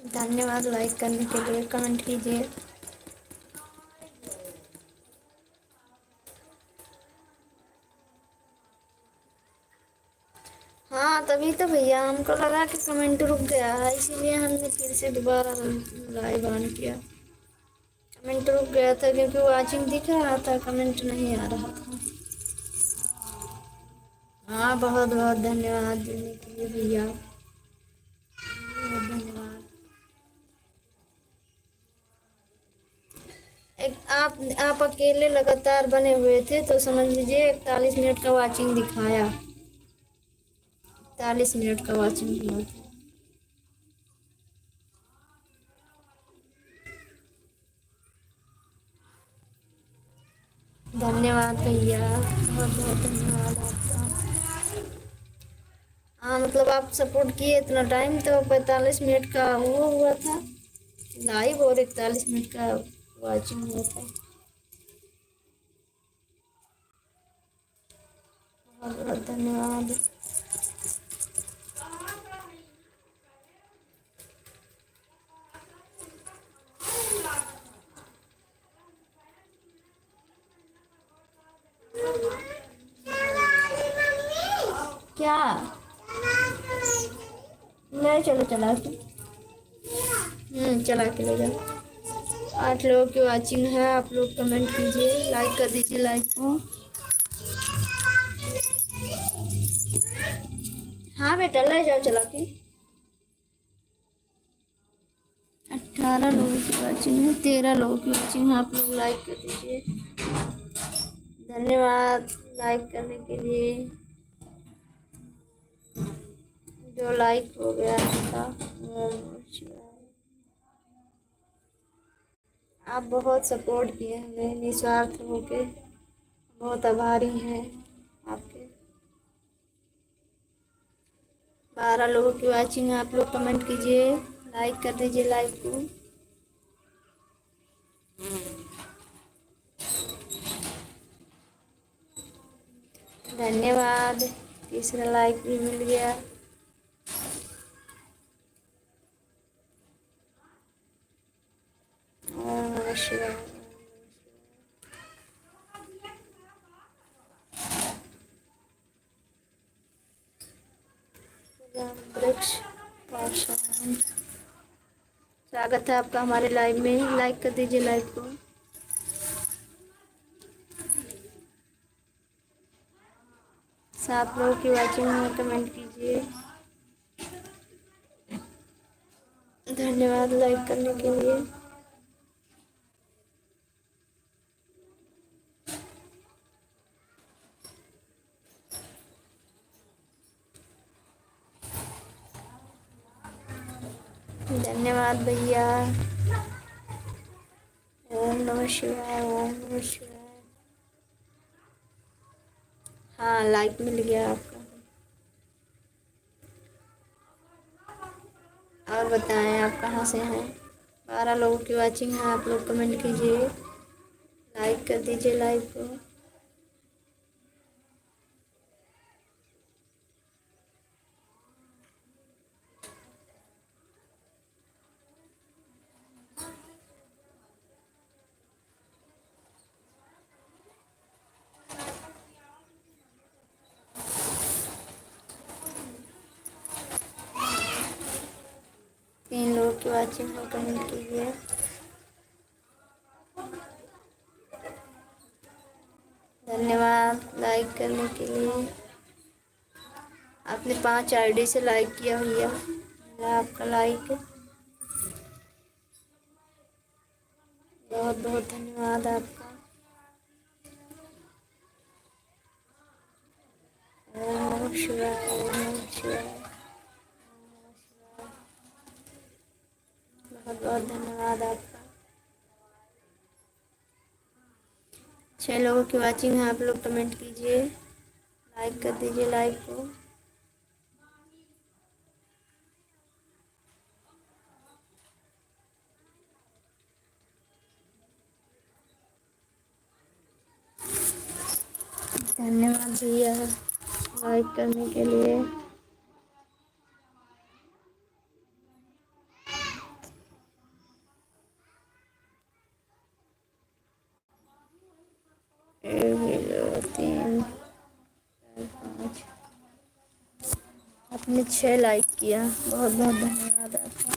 धन्यवाद लाइक करने के लिए, कमेंट कीजिए। हाँ तभी तो भैया हमको लगा कि कमेंट रुक गया है, इसीलिए हमने फिर से दोबारा लाइव ऑन किया। कमेंट रुक गया था क्योंकि वाचिंग दिख रहा था, कमेंट नहीं आ रहा था। हाँ बहुत बहुत धन्यवाद देने के लिए भैया, बहुत धन्यवाद। एक आप अकेले लगातार बने हुए थे तो समझ लीजिए 41 मिनट का वाचिंग दिखाया, 41 मिनट का वाचिंग हुआ था। धन्यवाद भैया, बहुत बहुत धन्यवाद आपका। हाँ मतलब आप सपोर्ट किए इतना टाइम, तो 45 मिनट का वो हुआ था लाइव और 41 मिनट का वाचिंग हुआ था। बहुत बहुत धन्यवाद। क्या ले चलो चला के, चला के ले जाओ। 8 लोगों की वाचिंग है, आप लोग कमेंट कीजिए, लाइक कर दीजिए लाइक को। हाँ बेटा ले जाओ चला के। 18 लोगों की वाचिंग है, 13 लोगों की वाचिंग है, आप लोग लाइक कर दीजिए। धन्यवाद लाइक करने के लिए, जो लाइक हो गया था। आप बहुत सपोर्ट किए हमें निस्वार्थ होके, बहुत आभारी हैं आपके। 12 लोगों की वाचिंग है, आप लोग कमेंट कीजिए, लाइक कर दीजिए लाइक को। धन्यवाद, तीसरा लाइक भी मिल गया। ओम नमः शिवाय। वृक्ष पाषाण, स्वागत है आपका हमारे लाइव में, लाइक कर दीजिए लाइव को। सात लोगों की वाचिंग में, कमेंट कीजिए। धन्यवाद लाइक करने के लिए। धन्यवाद भैया। ओम नमः शिवाय, ओम नमः शिवाय। हाँ लाइक मिल गया आपका। और बताएं आप कहाँ से हैं। 12 लोगों की वाचिंग है, आप लोग कमेंट कीजिए, लाइक कर दीजिए लाइव को। तीन लोगों की वाचिंग है, कमेंट कीजिए। धन्यवाद लाइक करने के लिए। आपने 5 आईडी से लाइक किया भैया, आपका लाइक बहुत बहुत धन्यवाद आपका। ओम नमः शिवाय, ओम नमः शिवाय, बहुत बहुत धन्यवाद आपका। 6 लोगों की वाचिंग है, आप लोग कमेंट कीजिए, लाइक कर दीजिए लाइक को। धन्यवाद भैया लाइक करने के लिए। 3 4 5 आपने 6 लाइक किया, बहुत बहुत धन्यवाद आपका।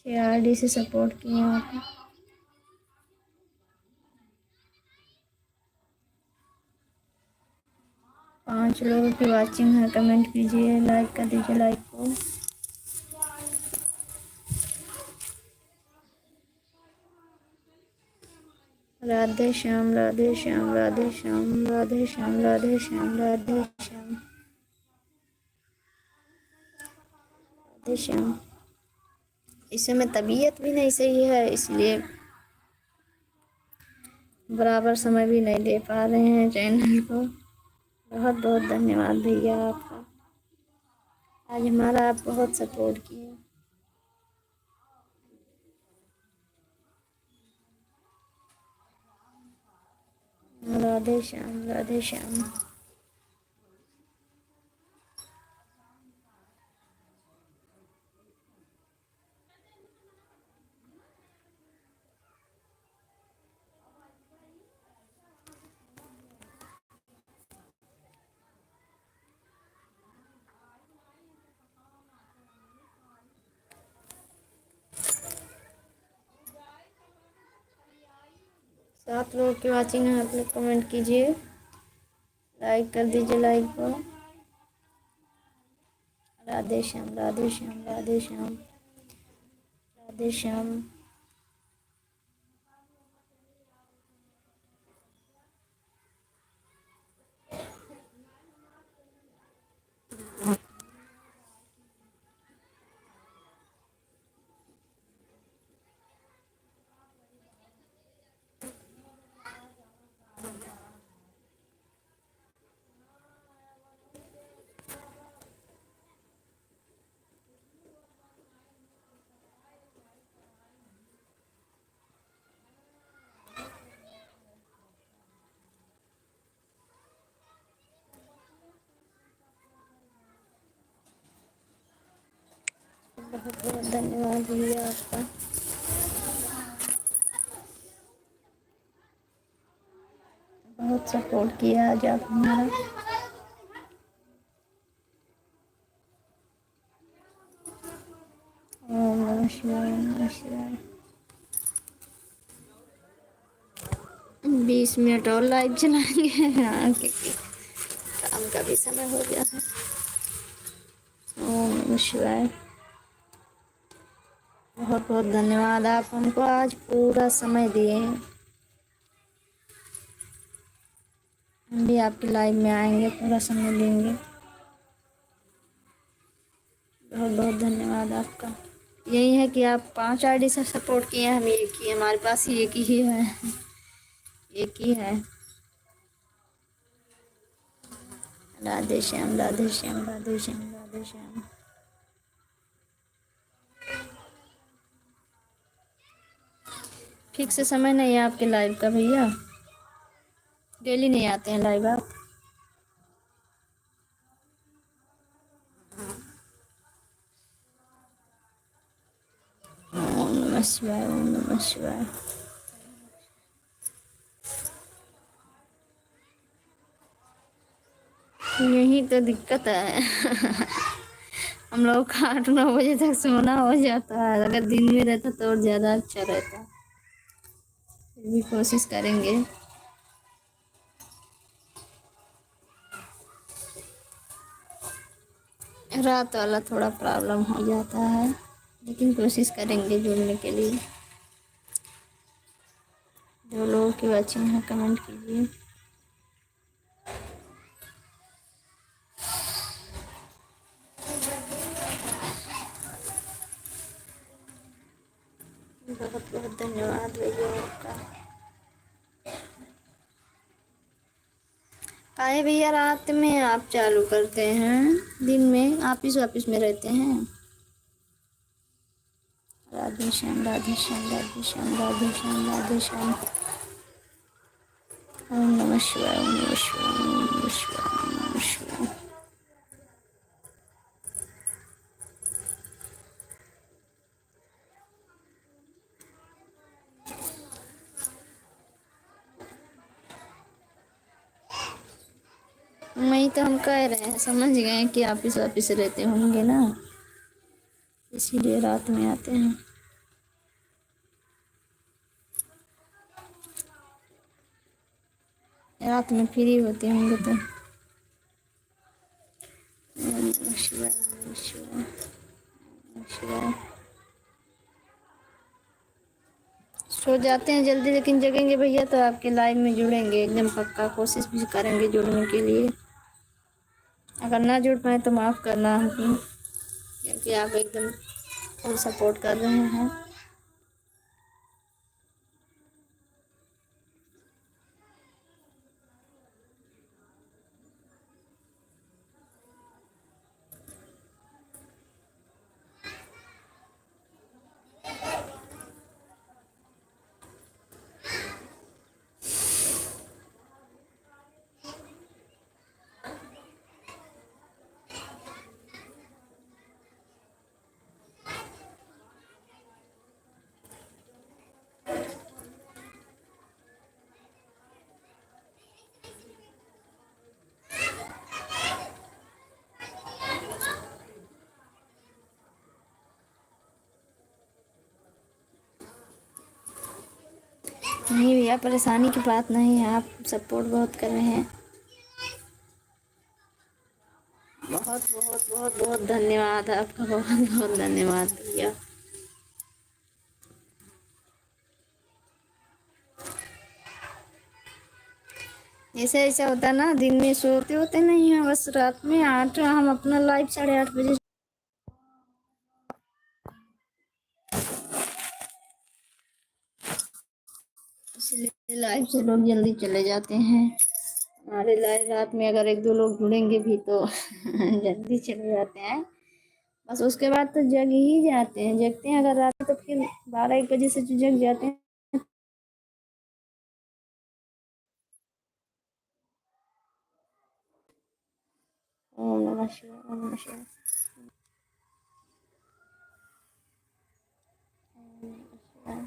6 आईडी से सपोर्ट किया आपने। 5 लोगों की वाचिंग है, कमेंट कीजिए, लाइक कर दीजिए लाइक को। राधे श्याम राधे श्याम राधे श्याम राधे श्याम राधे श्याम राधे श्याम राधे श्याम। इस समय तबीयत भी नहीं सही है, इसलिए बराबर समय भी नहीं दे पा रहे हैं चैनल को। बहुत बहुत धन्यवाद भैया आपका, आज हमारा आप बहुत सपोर्ट किए। राधे श्याम राधे श्याम। सात लोगों की वाचिंग है, आप लोग कमेंट कीजिए, लाइक कर दीजिए लाइक को। राधे श्याम राधे श्याम राधे श्याम राधे श्याम। बहुत बहुत धन्यवाद भैया आपका। बहुत सपोर्ट किया आज आप हमारा। ओम नमः शिवाय नमः शिवाय। 20 मिनट और लाइव चलाएंगे, हाँ क्योंकि काम का भी समय हो गया है। ओम नमः शिवाय। बहुत बहुत धन्यवाद, आप हमको आज पूरा समय दिए। हम भी आपके लाइव में आएंगे, पूरा समय देंगे। बहुत बहुत धन्यवाद आपका। यही है कि आप 5 आईडी से सपोर्ट किए, हम एक ही, हमारे पास ही एक ही है, एक ही है। राधे श्याम राधे श्याम राधे श्याम राधे श्याम। फिक्स समय नहीं है आपके लाइव का भैया, डेली नहीं आते हैं लाइव आप। ओम नमः शिवाय ओम नमः शिवाय। यही तो दिक्कत है हम लोग का 8-9 बजे तक सोना हो जाता है, अगर दिन में रहता तो और ज़्यादा अच्छा रहता। फिर भी कोशिश करेंगे। रात वाला थोड़ा प्रॉब्लम हो जाता है, लेकिन कोशिश करेंगे जुड़ने के लिए। जो लोगों की वाचिंग है कमेंट कीजिए। बहुत बहुत धन्यवाद भैया आपका। काहे भैया रात में आप चालू करते हैं, दिन में ऑफिस वापिस में रहते हैं। राधे श्याम राधे श्याम राधे श्याम राधे श्याम राधे श्याम। ओम नमः शिवाय ओम नमः शिवाय ओम नमः शिवाय ओम नमः शिवाय। वही तो हम कह रहे हैं, समझ गए हैं कि ऑफिस ऑफिस रहते होंगे ना, इसीलिए रात में आते हैं। रात में फ्री होते होंगे तो। ओम नमः शिवाय, ओम नमः शिवाय, ओम नमः शिवाय। सो जाते हैं जल्दी, लेकिन जगेंगे भैया तो आपके लाइव में जुड़ेंगे एकदम पक्का, कोशिश भी करेंगे जुड़ने के लिए। अगर ना जुड़ पाए तो माफ़ करना हमको, क्योंकि आप एकदम फुल सपोर्ट कर रहे हैं। नहीं भैया, परेशानी की बात नहीं है, आप सपोर्ट बहुत कर रहे हैं। बहुत बहुत बहुत बहुत धन्यवाद आपका, बहुत बहुत धन्यवाद भैया। ऐसे ऐसा होता है ना, दिन में सोते होते नहीं हैं, बस रात में 8, हम अपना लाइव 8:30 बजे, इसलिए लाइव से लोग जल्दी चले जाते हैं। हमारे लाइव रात में अगर 1-2 लोग जुड़ेंगे भी तो जल्दी चले जाते हैं। बस उसके बाद तो जग ही जाते हैं, जगते हैं अगर रात तो फिर 12-1 बजे से जो जग जाते हैं। ओम नमः शिवाय, ओम नमः शिवाय, ओम नमः शिवाय।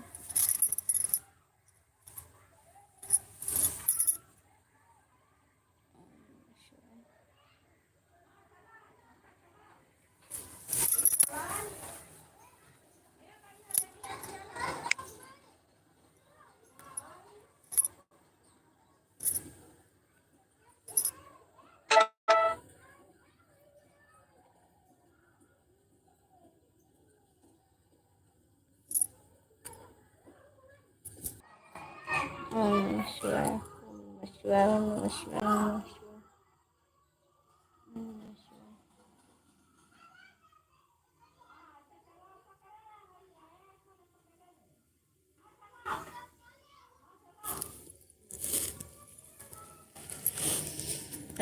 ओम नमः शिवाय, ओम नमः शिवाय, ओम नमः शिवाय, ओम नमः शिवाय, ओम नमः शिवाय।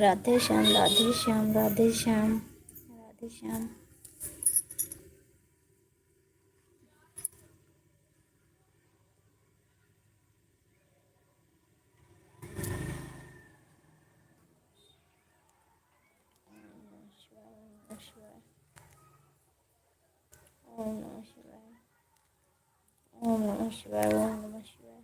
राधे श्याम, राधे श्याम, राधे श्याम, राधे श्याम। ओम नमः शिवाय, ओम नमः शिवाय, ओम नमः शिवाय।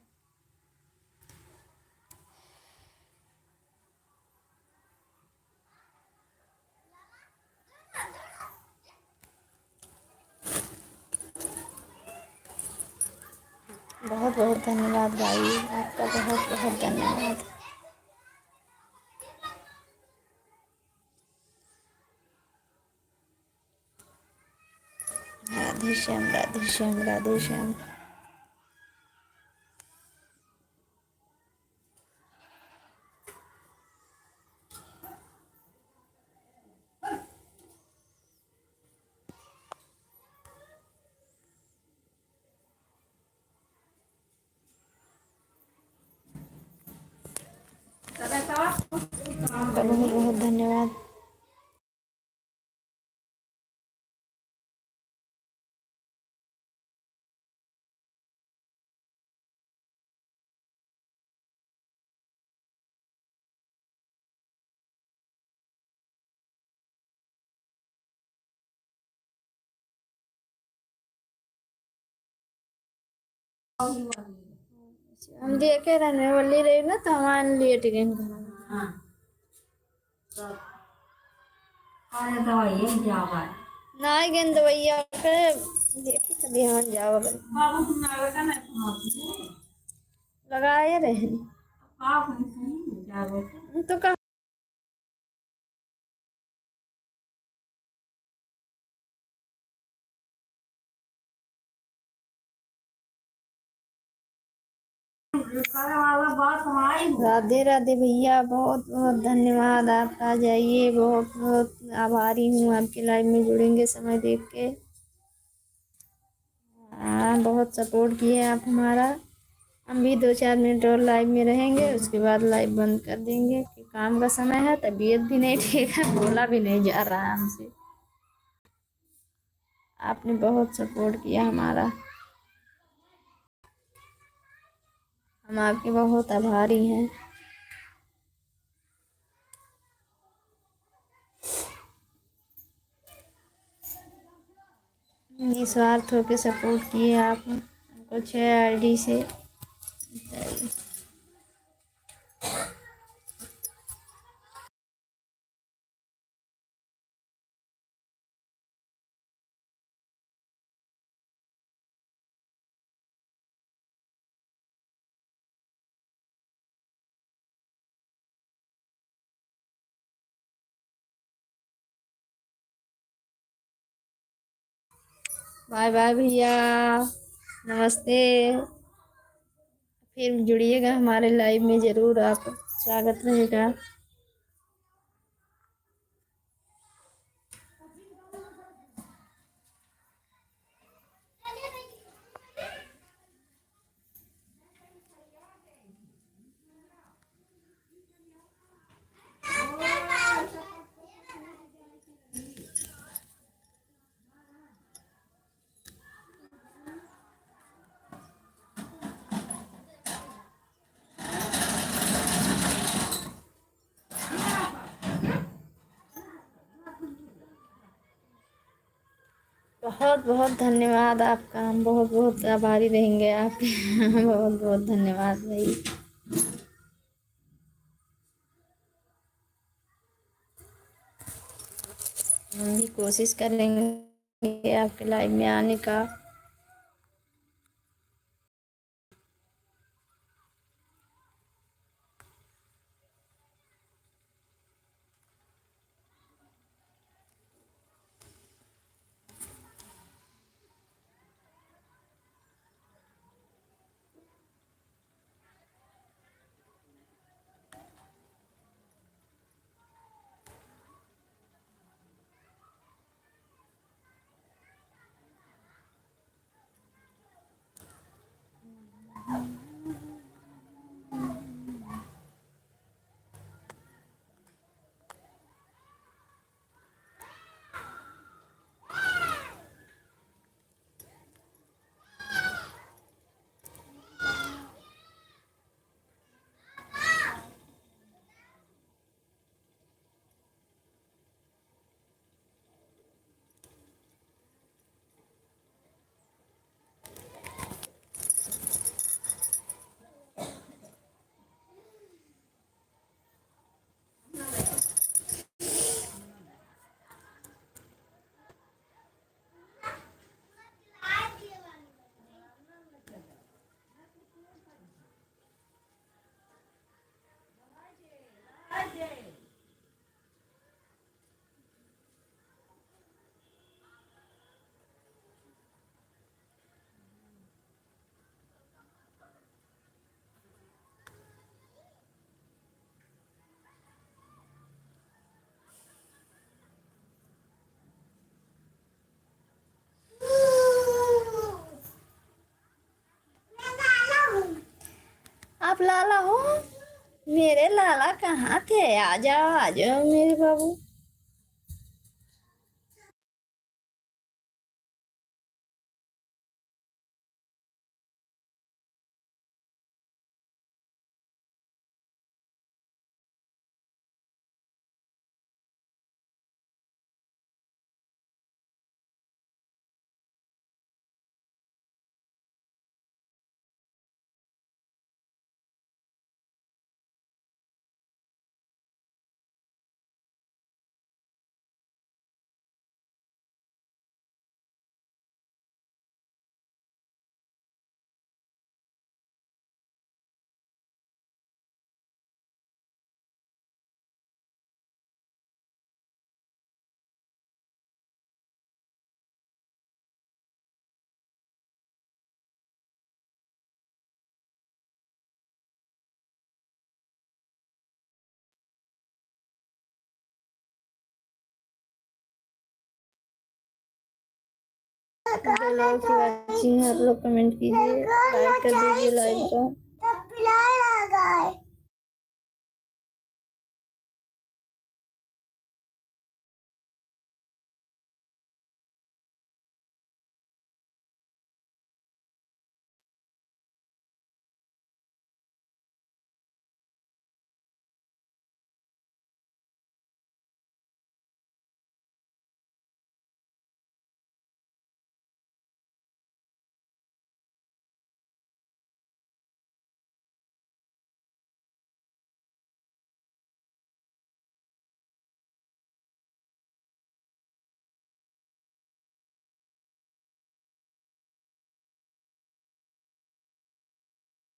बहुत बहुत धन्यवाद भाई, आपका बहुत बहुत धन्यवाद। राधे श्याम, राधे श्याम, राधे श्याम। आपका बहुत बहुत धन्यवाद। हम देखे रहने वाली रही ना, तो हमारे लिए टिकट। अरे दवाई है जावा ना गेंद भैया के देखी तभी हाँ जाओ बाबू तुम ना बेटा ना सुनाती लगाए रहे आप नहीं जावे तो कहा करे वाला बात हमारी राधे राधे भैया, बहुत बहुत धन्यवाद आपका। जाइए, बहुत बहुत आभारी हूँ आपके लाइव में जुड़ेंगे समय देख के। हाँ, बहुत सपोर्ट किए आप हमारा। हम भी 2-4 मिनट और लाइव में रहेंगे, उसके बाद लाइव बंद कर देंगे कि काम का समय है, तबीयत भी नहीं ठीक है, बोला भी नहीं जा रहा हमसे। आपने बहुत सपोर्ट किया हमारा, हम आपके बहुत आभारी हैं। निस्वार्थ होकर सपोर्ट किए आप हमको 6 आईडी से। बाय बाय भैया, नमस्ते। फिर जुड़िएगा हमारे लाइव में ज़रूर, आप स्वागत रहेगा। बहुत बहुत धन्यवाद आपका, हम बहुत बहुत आभारी रहेंगे आपके। बहुत बहुत धन्यवाद भाई। हम भी कोशिश करेंगे आपके लाइव में आने का। आप लाला हो? मेरे लाला कहाँ थे? आ जाओ आ जाओ मेरे बाबू। जो लोग की वाचिंग है आप लोग कमेंट कीजिए, लाइक कर दीजिए लाइव को।